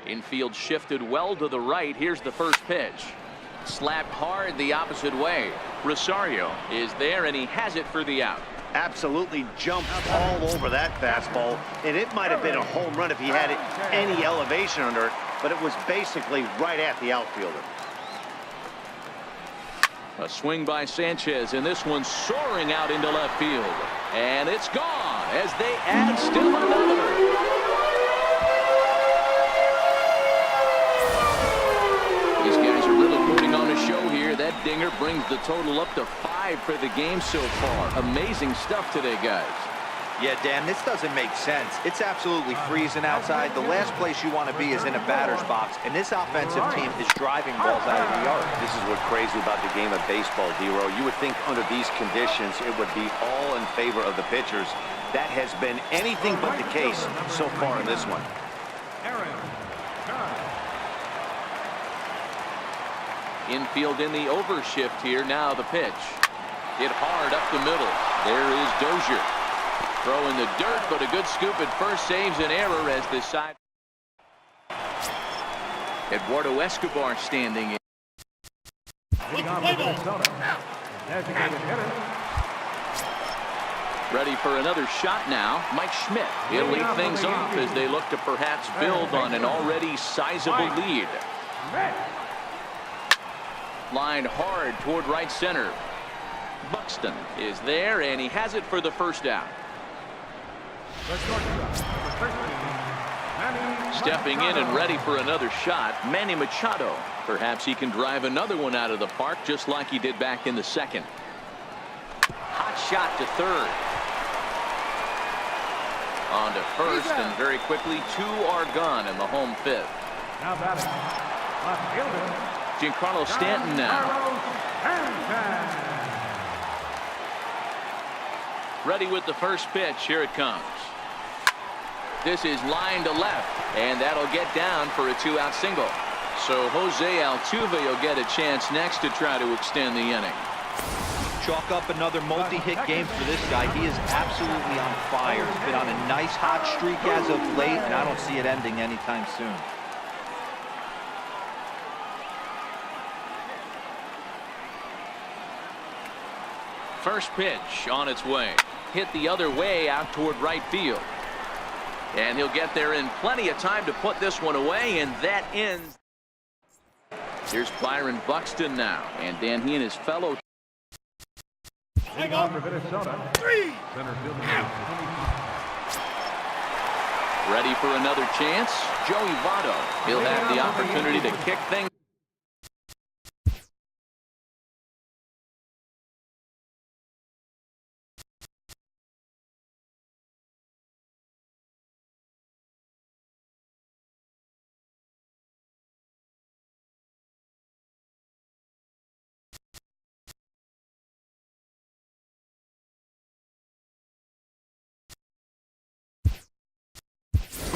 Infield shifted well to the right. Here's the first pitch. Slapped hard the opposite way. Rosario is there, and he has it for the out. Absolutely jumped all over that fastball, and it might have been a home run if he had any elevation under it, but it was basically right at the outfielder. A swing by Sanchez, and this one soaring out into left field. And it's gone as they add still another. These guys are really putting on a show here. That dinger brings the total up to 5 for the game so far. Amazing stuff today, guys. Yeah, Dan, this doesn't make sense. It's absolutely freezing outside. The last place you want to be is in a batter's box, and this offensive team is driving balls out of the yard. This is what's crazy about the game of baseball, D-Row. You would think under these conditions it would be all in favor of the pitchers. That has been anything but the case so far in this one. Infield in the overshift here. Now the pitch. Hit hard up the middle. There is Dozier. Throw in the dirt, but a good scoop at first saves an error as this side. Eduardo Escobar standing in. Ready for another shot now. Mike Schmidt. He'll lead things off as they look to perhaps build on an already sizable lead. Lined hard toward right center. Buxton is there, and he has it for the first out. Stepping in and ready for another shot, Manny Machado. Perhaps he can drive another one out of the park just like he did back in the second. Hot shot to third. On to first, and very quickly 2 are gone in the home fifth. Now batting, left fielder Giancarlo Stanton now. Ready with the first pitch. Here it comes. This is line to left, and that'll get down for a 2-out single. So Jose Altuve will get a chance next to try to extend the inning. Chalk up another multi-hit game for this guy. He is absolutely on fire. He's been on a nice hot streak as of late, and I don't see it ending anytime soon. First pitch on its way. Hit the other way out toward right field. And he'll get there in plenty of time to put this one away, and that ends. Here's Byron Buxton now, and Dan, he and his fellow. leading off for Minnesota. Center fielder. Ready for another chance. Joey Votto. He'll have the opportunity to kick things.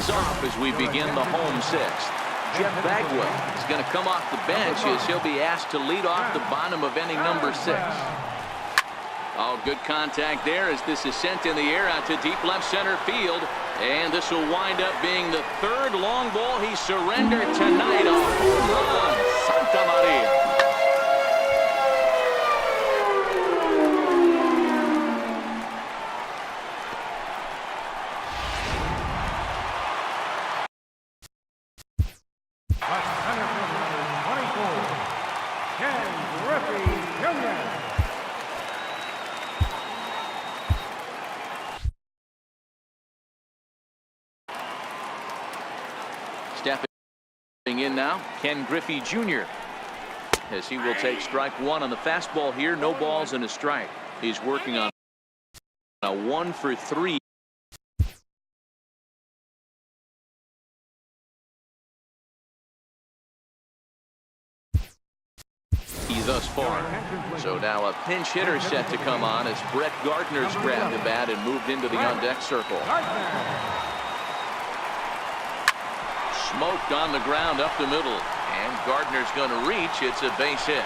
Off as we begin the home sixth. Jeff Bagwell is going to come off the bench as he'll be asked to lead off the bottom of inning number 6. Oh, good contact there as this is sent in the air out to deep left center field, and this will wind up being the 3rd long ball he surrendered tonight. A home run. Santa Maria. Stepping in now, Ken Griffey Jr. as he will take strike 1 on the fastball here. No balls and a strike. He's working on a 1 for 3. Thus far. So now a pinch hitter set to come on as Brett Gardner's grabbed the bat and moved into the on-deck circle. Smoked on the ground up the middle, and Gardner's going to reach. It's a base hit.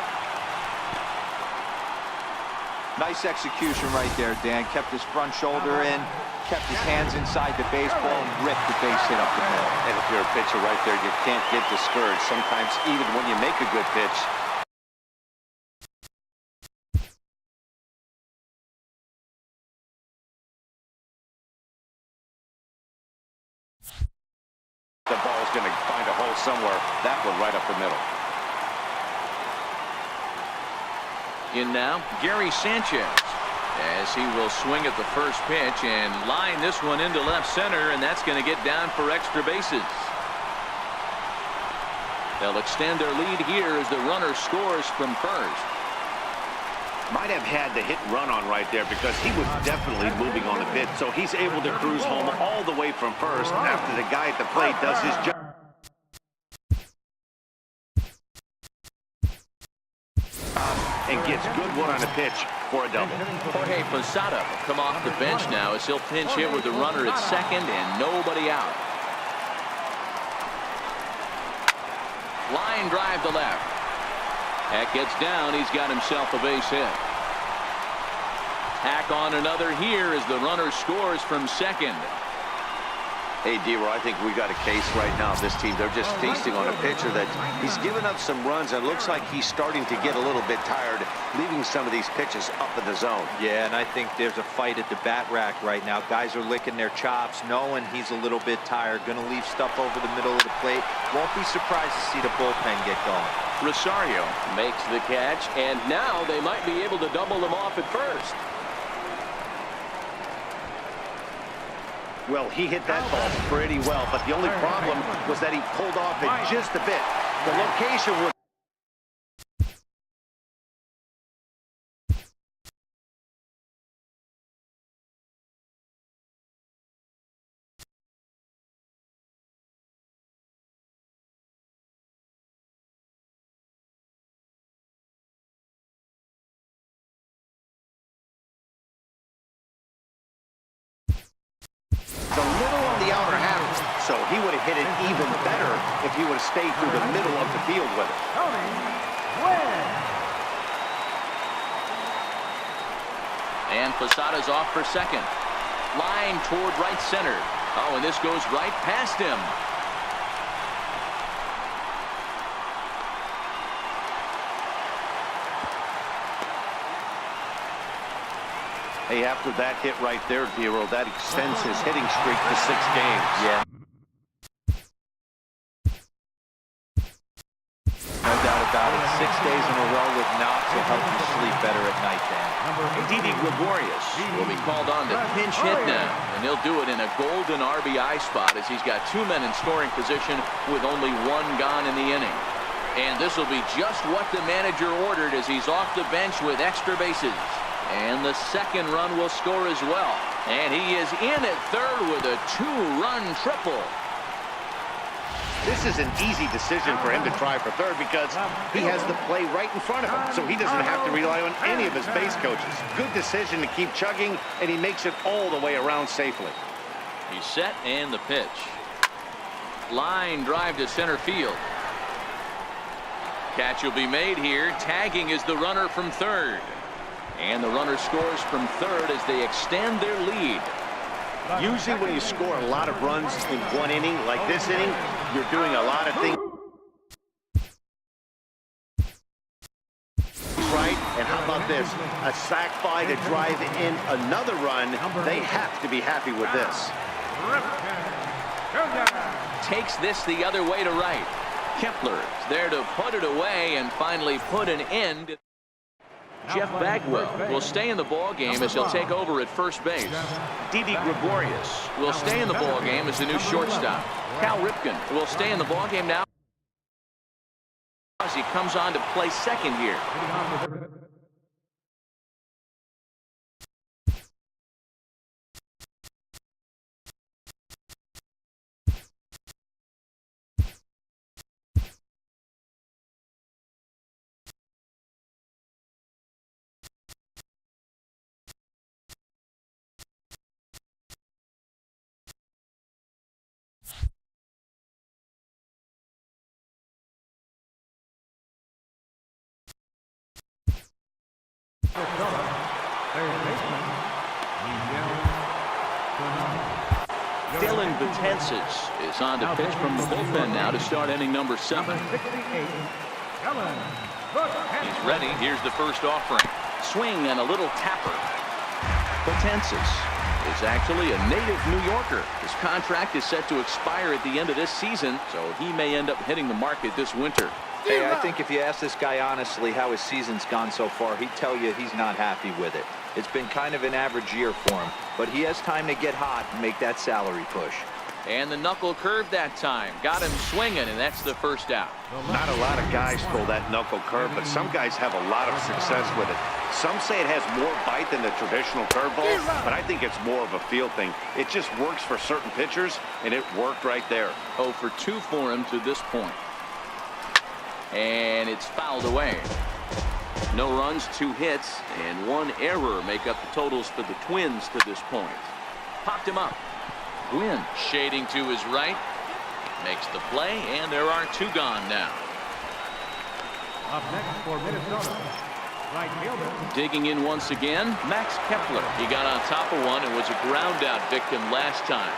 Nice execution right there, Dan. Kept his front shoulder in, kept his hands inside the baseball and ripped the base hit up the middle. And if you're a pitcher right there, you can't get discouraged. Sometimes even when you make a good pitch, the ball's going to find a hole somewhere. That one right up the middle. In now, Gary Sanchez, as he will swing at the first pitch and line this one into left center, and that's going to get down for extra bases. They'll extend their lead here as the runner scores from first. Might have had the hit and run on right there because he was definitely moving on the pitch, so he's able to cruise home all the way from first after the guy at the plate does his job. And gets good one on the pitch for a double. Jorge Posada will come off the bench now as he'll pinch hit with the runner at second and nobody out. Line drive to left. That gets down. He's got himself a base hit. Tack on another here as the runner scores from second. Hey, D-Roy, I think we got a case right now. This team, they're just feasting on a pitcher that he's given up some runs and looks like he's starting to get a little bit tired, leaving some of these pitches up in the zone. Yeah, and I think there's a fight at the bat rack right now. Guys are licking their chops, knowing he's a little bit tired, going to leave stuff over the middle of the plate. Won't be surprised to see the bullpen get going. Rosario makes the catch, and now they might be able to double them off at first. Well, he hit that ball pretty well, but the only problem was that he pulled off it just a bit. The location was... a little on the outer half, so he would have hit it even better if he would have stayed through the middle of the field with it. And Posada's off for second. Line toward right center. Oh, and this goes right past him. Hey, after that hit right there, Dero, that extends his hitting streak to 6 games. Yeah. No doubt about it. 6 days in a row with knocks will help you sleep better at night, Dan. Didi Gregorius will be called on to pinch hit now, and he'll do it in a golden RBI spot as he's got 2 men in scoring position with only 1 gone in the inning. And this will be just what the manager ordered as he's off the bench with extra bases. And the second run will score as well. And he is in at third with a 2-run triple. This is an easy decision for him to try for third because he has the play right in front of him, so he doesn't have to rely on any of his base coaches. Good decision to keep chugging, and he makes it all the way around safely. He's set and the pitch. Line drive to center field. Catch will be made here. Tagging is the runner from third. And the runner scores from third as they extend their lead. Usually when you score a lot of runs in one inning, like this inning, you're doing a lot of things right. And how about this? A sac fly to drive in another run. They have to be happy with this. Takes this the other way to right. Kepler is there to put it away and finally put an end. Jeff Bagwell will stay in the ball game as he'll take over at first base. Didi Gregorius will stay in the ball game as the new shortstop. Cal Ripken will stay in the ball game now as he comes on to play second here. Dylan Betances is on to pitch from the bullpen now to start inning number 7. 68, He's ready. Here's the first offering. Swing and a little tapper. Betances is actually a native New Yorker. His contract is set to expire at the end of this season, so he may end up hitting the market this winter. Hey, I think if you ask this guy honestly how his season's gone so far, he'd tell you he's not happy with it. It's been kind of an average year for him, but he has time to get hot and make that salary push. And the knuckle curve that time. Got him swinging, and that's the first out. Not a lot of guys throw that knuckle curve, but some guys have a lot of success with it. Some say it has more bite than the traditional curveball, but I think it's more of a feel thing. It just works for certain pitchers, and it worked right there. 0 for 2 for him to this point. And it's fouled away. No runs, 2 hits, and 1 error make up the totals for the Twins to this point. Popped him up. Gwynn shading to his right. Makes the play, and there are 2 gone now. up next for Minnesota, right fielder. Digging in once again, Max Kepler. He got on top of one and was a ground out victim last time.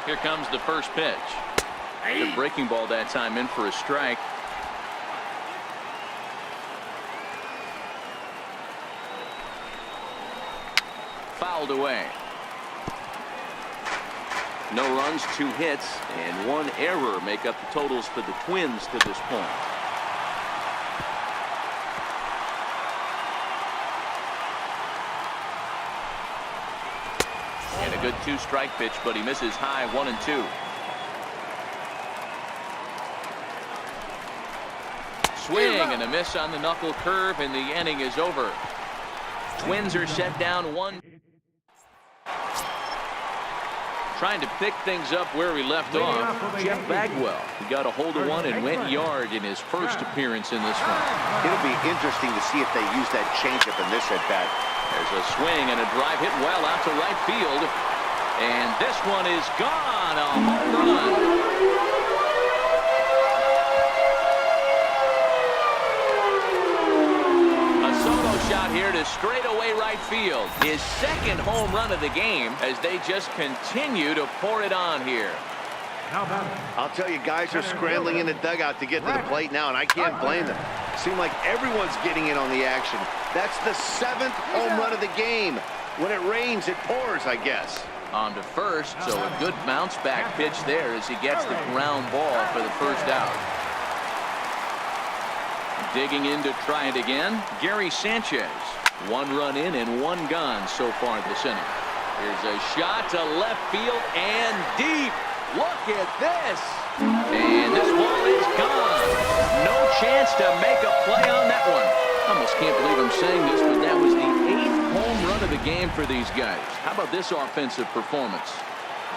Here comes the first pitch. The breaking ball that time in for a strike. Fouled away. No runs, 2 hits, and 1 error make up the totals for the Twins to this point. And a good 2-strike pitch, but he misses high 1 and 2. Swing and a miss on the knuckle curve, and the inning is over. Twins are set down 1. Trying to pick things up where we left off. Jeff Bagwell. He got a hold of one and went yard in his first appearance in this one. It'll be interesting to see if they use that changeup in this at-bat. There's a swing and a drive hit well out to right field. And this one is gone. A home run. Shot here to straightaway right field. His second home run of the game as they just continue to pour it on here. I'll tell you, guys are scrambling in the dugout to get to the plate now, and I can't blame them. Seems like everyone's getting in on the action. That's the 7th home run of the game. When it rains, it pours, I guess. On to first, so a good bounce back pitch there as he gets the ground ball for the first out. Digging in to try it again, Gary Sanchez. 1 run in and 1 gone so far this inning. Here's a shot to left field and deep. Look at this. And this ball is gone. No chance to make a play on that one. Almost can't believe I'm saying this, but that was the 8th home run of the game for these guys. How about this offensive performance?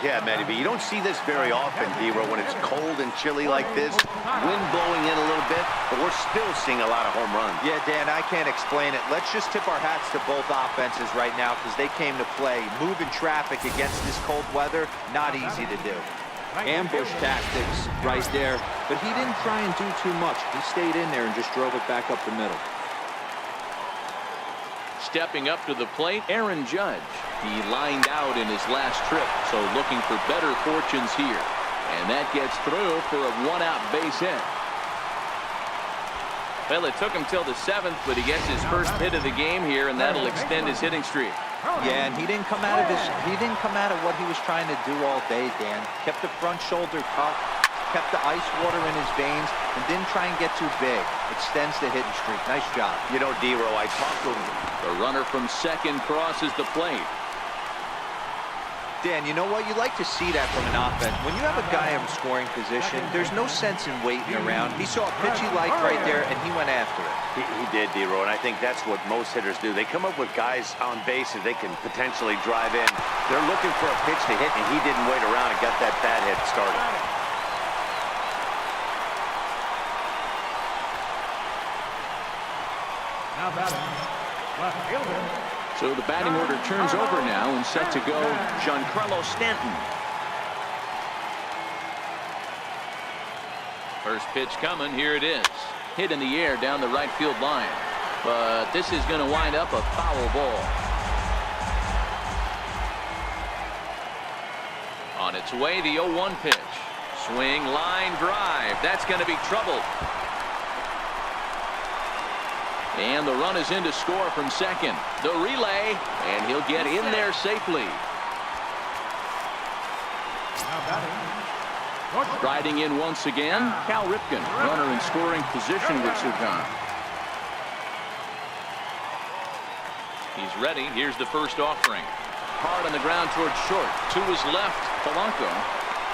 Yeah, Matty B, you don't see this very often, D-Ro, when it's cold and chilly like this. Wind blowing in a little bit, but we're still seeing a lot of home runs. Yeah, Dan, I can't explain it. Let's just tip our hats to both offenses right now because they came to play. Moving traffic against this cold weather, not easy to do. Ambush tactics right there, but he didn't try and do too much. He stayed in there and just drove it back up the middle. Stepping up to the plate, Aaron Judge. He lined out in his last trip, so looking for better fortunes here. And that gets through for a 1-out base hit. Well, it took him till the 7th, but he gets his first hit of the game here, and that'll extend his hitting streak. Yeah, and he didn't come out of what he was trying to do all day, Dan. Kept the front shoulder tucked, kept the ice water in his veins, and didn't try and get too big. Extends the hitting streak. Nice job. You know, D-Ro, I talked to him. The runner from second crosses the plate. Dan, you know what? You like to see that from an offense. When you have a guy in scoring position, there's no sense in waiting around. He saw a pitch he liked right there, and he went after it. He did, D-Ro, and I think that's what most hitters do. They come up with guys on base that they can potentially drive in. They're looking for a pitch to hit, and he didn't wait around and got that bat hit started. Now batting, left fielder. So the batting order turns over now and set to go Giancarlo Stanton. First pitch coming. Here it is. Hit in the air down the right field line. But this is going to wind up a foul ball. On its way, the 0-1 pitch. Swing, line drive. That's going to be trouble. And the run is in to score from second. The relay, and he'll get in there safely. Riding in once again, Cal Ripken, runner in scoring position with Sukan. He's ready. Here's the first offering. Hard on the ground towards short. To his left, Polanco.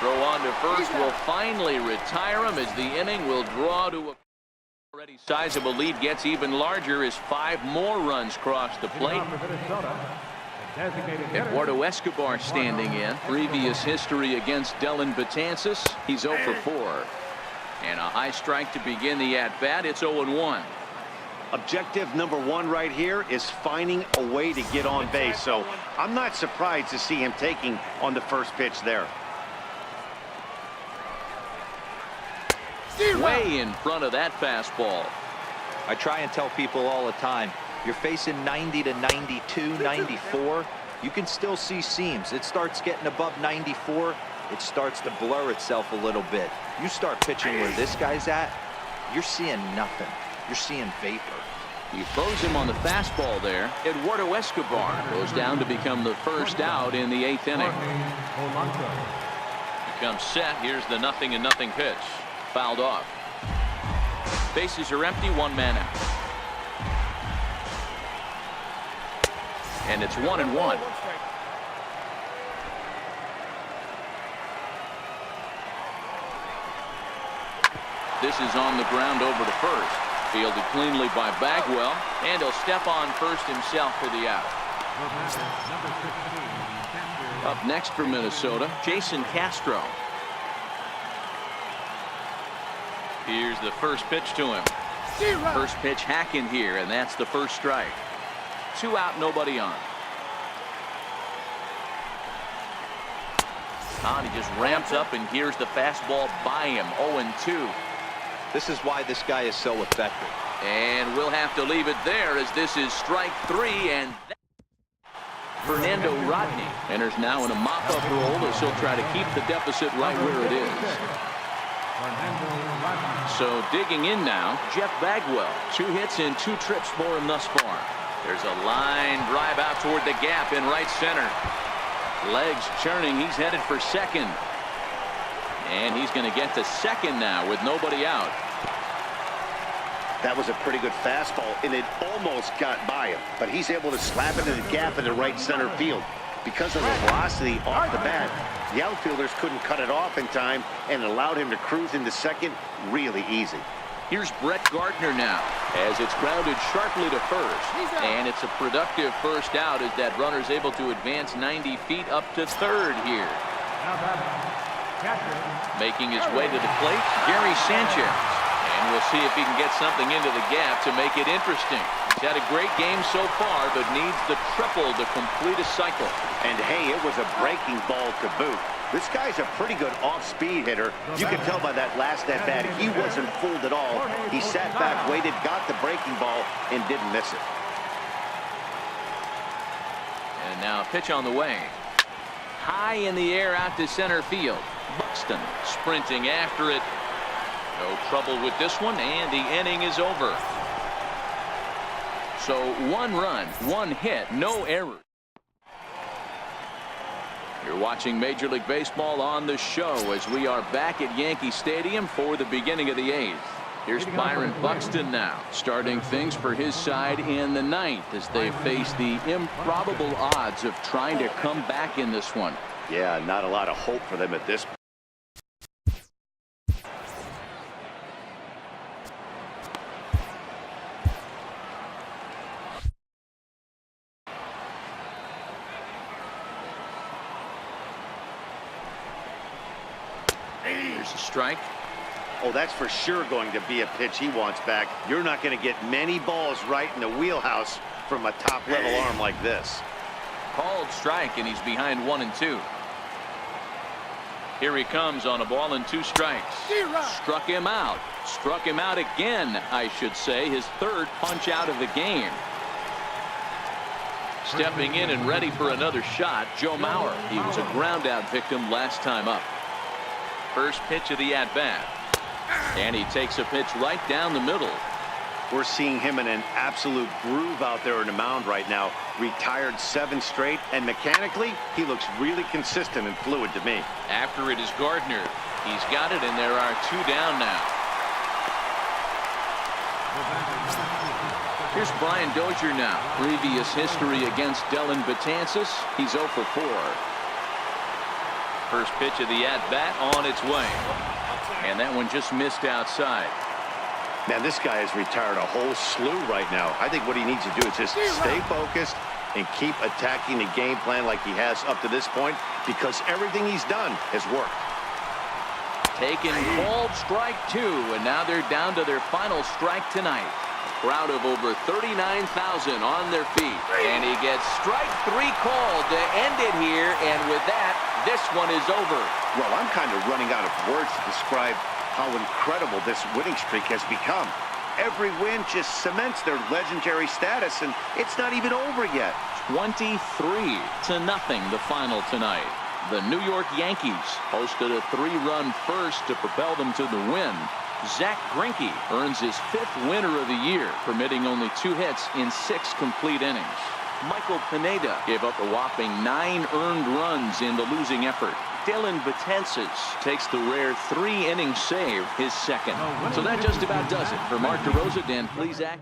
Throw on to first will finally retire him as the inning will draw to a already sizable lead gets even larger as 5 more runs cross the plate. Eduardo Escobar standing in. Previous history against Dellin Betances. He's 0 for 4. And a high strike to begin the at-bat. It's 0-1. Objective number 1 right here is finding a way to get on base. So I'm not surprised to see him taking on the first pitch there. Way in front of that fastball. I try and tell people all the time, you're facing 90 to 92, 94. You can still see seams. It starts getting above 94. It starts to blur itself a little bit. You start pitching where this guy's at, you're seeing nothing. You're seeing vapor. He throws him on the fastball there. Eduardo Escobar goes down to become the first out in the 8th inning. Becomes set. Here's the 0-0 pitch. Fouled off. Bases are empty. 1 man out. And it's 1-1. This is on the ground over to first. Fielded cleanly by Bagwell, and he'll step on first himself for the out. Up next for Minnesota, Jason Castro. Here's the first pitch to him. First pitch hacking here, and that's the first strike. 2 out, nobody on. He just ramps up, and here's the fastball by him. 0-2. This is why this guy is so effective. And we'll have to leave it there as this is strike 3, and Fernando Rodney enters now in a mop-up role as he'll try to keep the deficit right where it is. So digging in now, Jeff Bagwell. 2 hits and 2 trips for him thus far. There's a line drive out toward the gap in right center. Legs churning. He's headed for second. And he's going to get to second now with nobody out. That was a pretty good fastball, and it almost got by him. But he's able to slap it in the gap in the right center field. Because of the velocity off the bat, the outfielders couldn't cut it off in time and allowed him to cruise into second really easy. Here's Brett Gardner now as it's grounded sharply to first. And it's a productive first out as that runner's able to advance 90 feet up to third here. Making his way to the plate, Gary Sanchez. And we'll see if he can get something into the gap to make it interesting. He's had a great game so far, but needs the triple to complete a cycle. And hey, it was a breaking ball to boot. This guy's a pretty good off-speed hitter. You can tell by that last at-bat, he wasn't fooled at all. He sat back, waited, got the breaking ball, and didn't miss it. And now a pitch on the way. High in the air out to center field. Buxton sprinting after it. No trouble with this one, and the inning is over. So 1 run, 1 hit, no errors. You're watching Major League Baseball on the show as we are back at Yankee Stadium for the beginning of the 8th. Here's Byron Buxton now, starting things for his side in the 9th as they face the improbable odds of trying to come back in this one. Yeah, not a lot of hope for them at this point. Here's a strike. Oh, that's for sure going to be a pitch he wants back. You're not going to get many balls right in the wheelhouse from a top-level arm like this. Called strike, and he's behind 1-2. Here he comes on a ball and 2 strikes. Struck him out. Struck him out again, I should say. His 3rd punch out of the game. Stepping in and ready for another shot, Joe Mauer. He was a ground out victim last time up. First pitch of the at-bat. And he takes a pitch right down the middle. We're seeing him in an absolute groove out there on the mound right now. Retired 7 straight, and mechanically, he looks really consistent and fluid to me. After it is Gardner. He's got it, and there are 2 down now. Here's Brian Dozier now. Previous history against Dellin Betances. He's 0 for 4. First pitch of the at-bat on its way. And that one just missed outside. Man, this guy has retired a whole slew right now. I think what he needs to do is just stay focused and keep attacking the game plan like he has up to this point, because everything he's done has worked. Taken called strike 2, and now they're down to their final strike tonight. Crowd of over 39,000 on their feet. And he gets strike 3 called to end it here, and with that, this one is over. Well, I'm kind of running out of words to describe how incredible this winning streak has become. Every win just cements their legendary status, and it's not even over yet. 23-0 the final tonight. The New York Yankees posted a 3-run first to propel them to the win. Zach Greinke earns his 5th winner of the year, permitting only 2 hits in 6 complete innings. Michael Pineda gave up a whopping 9 earned runs in the losing effort. Dellin Betances takes the rare 3-inning save, his 2nd. So that just about does it. For Mark DeRosa, Dan Plesac.